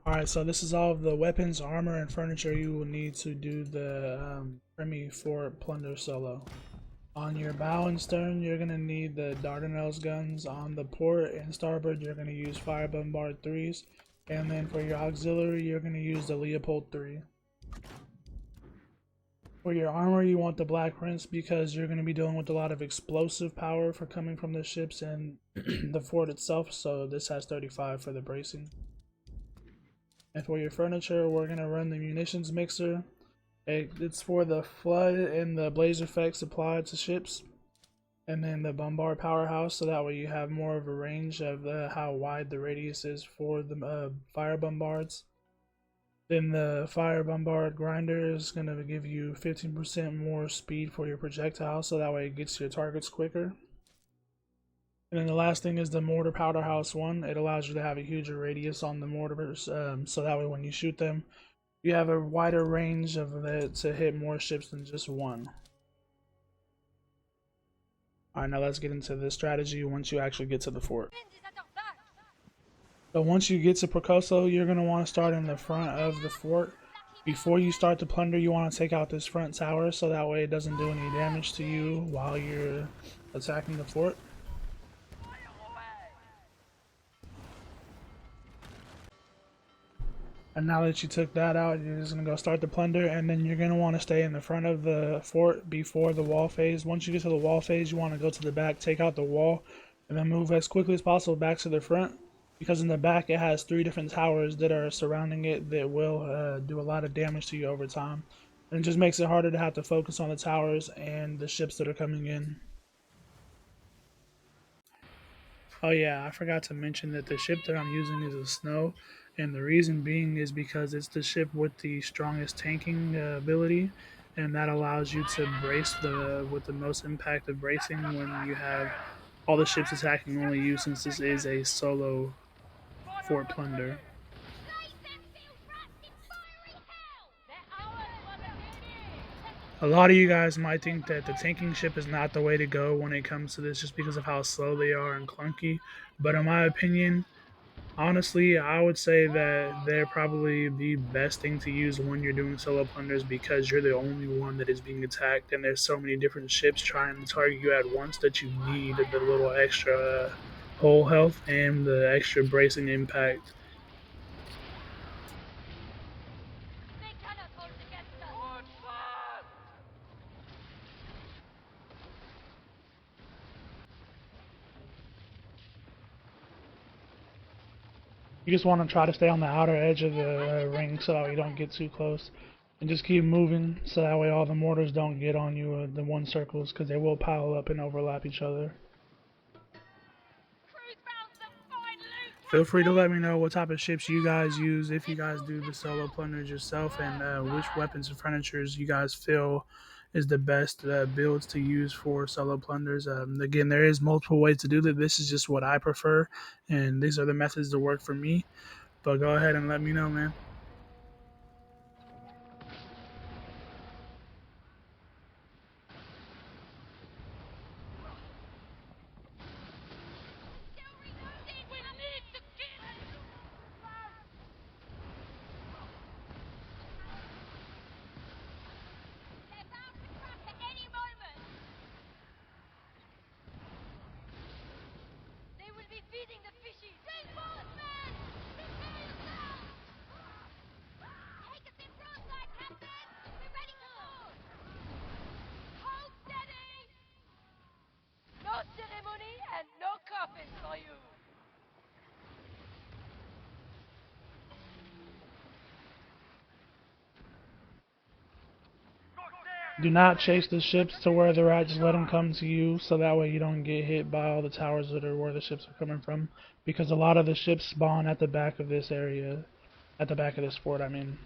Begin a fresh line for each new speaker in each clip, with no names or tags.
Alright, so this is all of the weapons, armor, and furniture you will need to do the Remy Fort Plunder solo. On your bow and stern, you're going to need the Dardanelles guns. On the port and starboard, you're going to use Fire Bombard 3s. And then for your auxiliary, you're going to use the Leopold 3. For your armor, you want the Black Prince because you're going to be dealing with a lot of explosive power for coming from the ships and the fort itself, so this has 35 for the bracing. And for your furniture, we're going to run the munitions mixer. It's for the flood and the blaze effects applied to ships. And then the bombard powerhouse, so that way you have more of a range of how wide the radius is for the fire bombards. Then the fire bombard grinder is going to give you 15% more speed for your projectile, so that way it gets to your targets quicker. And then the last thing is the mortar powderhouse one. It allows you to have a huger radius on the mortars, so that way when you shoot them, you have a wider range of it to hit more ships than just one. Alright, now let's get into the strategy once you actually get to the fort. So once you get to Prakoso, you're going to want to start in the front of the fort. Before you start the plunder, you want to take out this front tower so that way it doesn't do any damage to you while you're attacking the fort. And now that you took that out, you're just going to go start the plunder, and then you're going to want to stay in the front of the fort before the wall phase. Once you get to the wall phase, you want to go to the back, take out the wall, and then move as quickly as possible back to the front. Because in the back it has 3 different towers that are surrounding it that will do a lot of damage to you over time. And it just makes it harder to have to focus on the towers and the ships that are coming in. Oh yeah, I forgot to mention that the ship that I'm using is a Snow. And the reason being is because it's the ship with the strongest tanking ability. And that allows you to brace with the most impact of bracing when you have all the ships attacking only you, since this is a solo Fort Plunder. A lot of you guys might think that the tanking ship is not the way to go when it comes to this just because of how slow they are and clunky, but in my opinion, honestly, I would say that they're probably the best thing to use when you're doing solo plunders because you're the only one that is being attacked and there's so many different ships trying to target you at once that you need the little extra hull health and the extra bracing impact. You just want to try to stay on the outer edge of the ring so that you don't get too close. And just keep moving so that way all the mortars don't get on you, the one circles, because they will pile up and overlap each other. Feel free to let me know what type of ships you guys use if you guys do the solo plunders yourself, and which weapons and furnitures you guys feel is the best builds to use for solo plunders. Again, there is multiple ways to do that. This is just what I prefer, and these are the methods that work for me. But go ahead and let me know, man. Do not chase the ships to where they're at, just let them come to you so that way you don't get hit by all the towers that are where the ships are coming from. Because a lot of the ships spawn at the back of this area, at the back of this fort, I mean.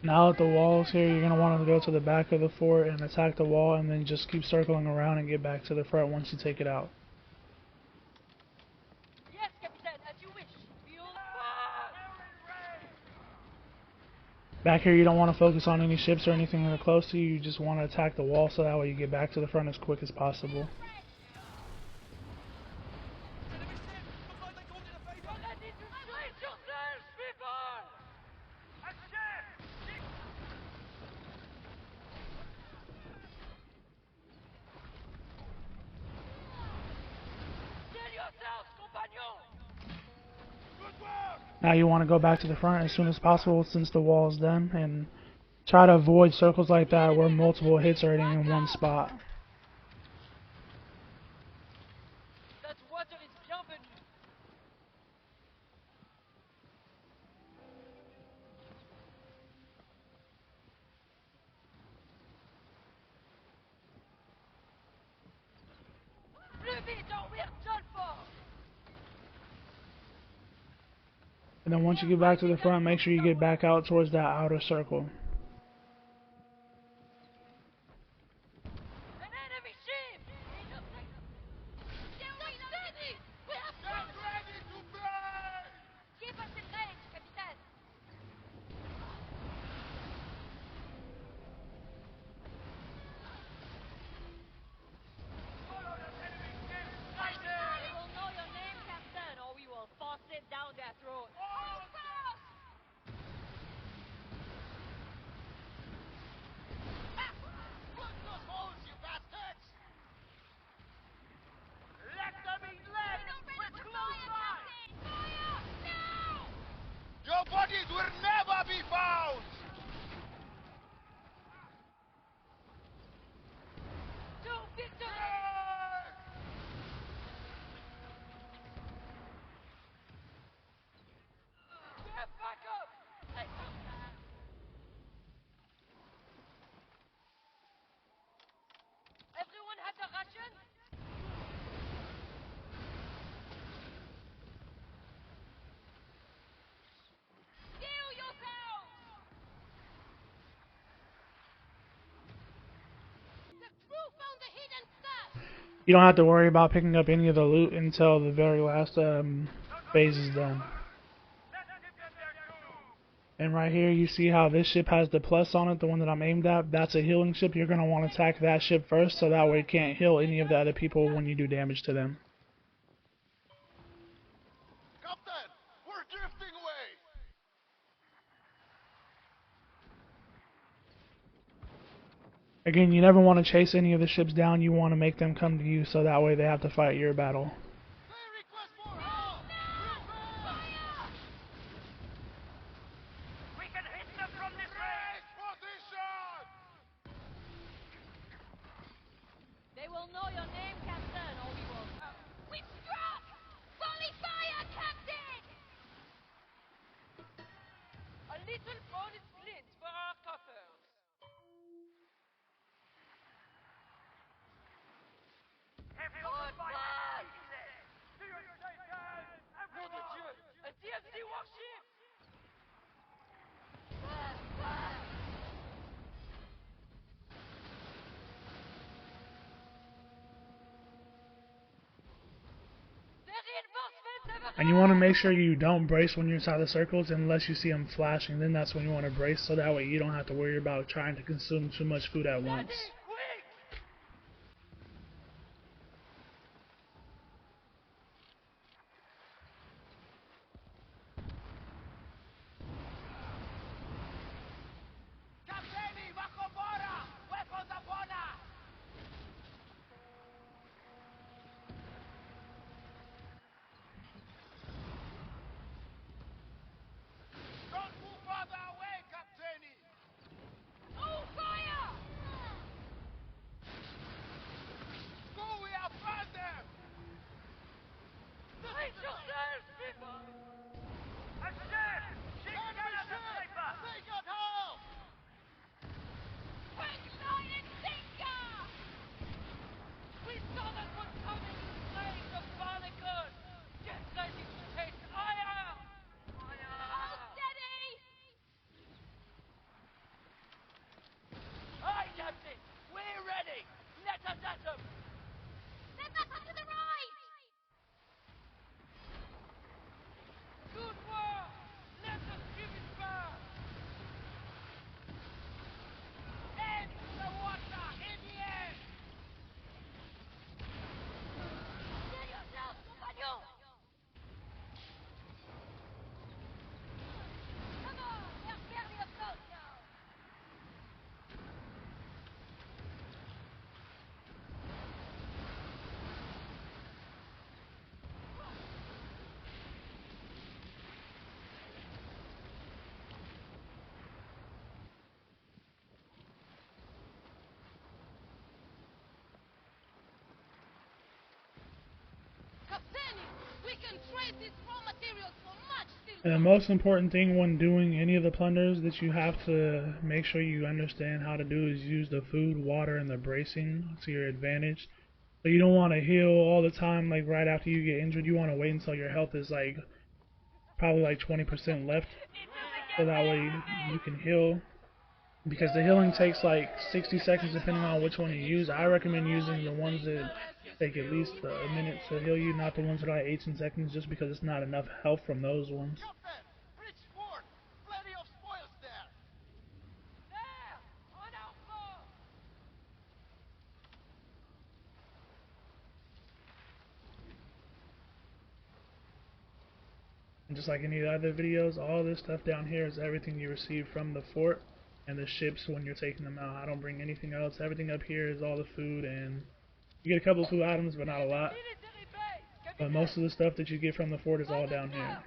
Now at the walls here, you're going to want to go to the back of the fort and attack the wall, and then just keep circling around and get back to the front once you take it out. Back here, you don't want to focus on any ships or anything that are close to you. You just want to attack the wall so that way you get back to the front as quick as possible. Now you want to go back to the front as soon as possible since the wall is done, and try to avoid circles like that where multiple hits are hitting in one spot. And then once you get back to the front, make sure you get back out towards that outer circle.
Your bodies will never be found! To victory! Get back up! Everyone has a ration? Heal yourselves! The crew found the hidden stuff!
You don't have to worry about picking up any of the loot until the very last phase is done. And right here you see how this ship has the plus on it, the one that I'm aimed at. That's a healing ship. You're going to want to attack that ship first so that way it can't heal any of the other people when you do damage to them.
Captain, we're drifting away!
Again, you never want to chase any of the ships down. You want to make them come to you so that way they have to fight your battle.
They request more help! Fire! We can hit them from this range! Position! They will know your name, Captain, or we will... We struck! Volley fire, Captain! A little bonus flint for our coffers. Un TFC warship!
And you want to make sure you don't brace when you're inside the circles unless you see them flashing. Then that's when you want to brace so that way you don't have to worry about trying to consume too much food at once.
can trade these raw materials for much silver.
And the most important thing when doing any of the plunders that you have to make sure you understand how to do is use the food, water, and the bracing to your advantage. So you don't want to heal all the time, like right after you get injured. You want to wait until your health is like probably like 20% left, so that way you can heal. Because the healing takes like 60 seconds depending on which one you use. I recommend using the ones that take at least a minute to heal you, not the ones that are like 18 seconds, just because it's not enough health from those ones.
Captain! Rich fort! Plenty of spoils there!
There! On our floor!
And just like any other videos, all this stuff down here is everything you receive from the fort and the ships when you're taking them out. I don't bring anything else. Everything up here is all the food, and you get a couple of food items, but not a lot.
Military base!
But most of the stuff that you get from the fort is all down here.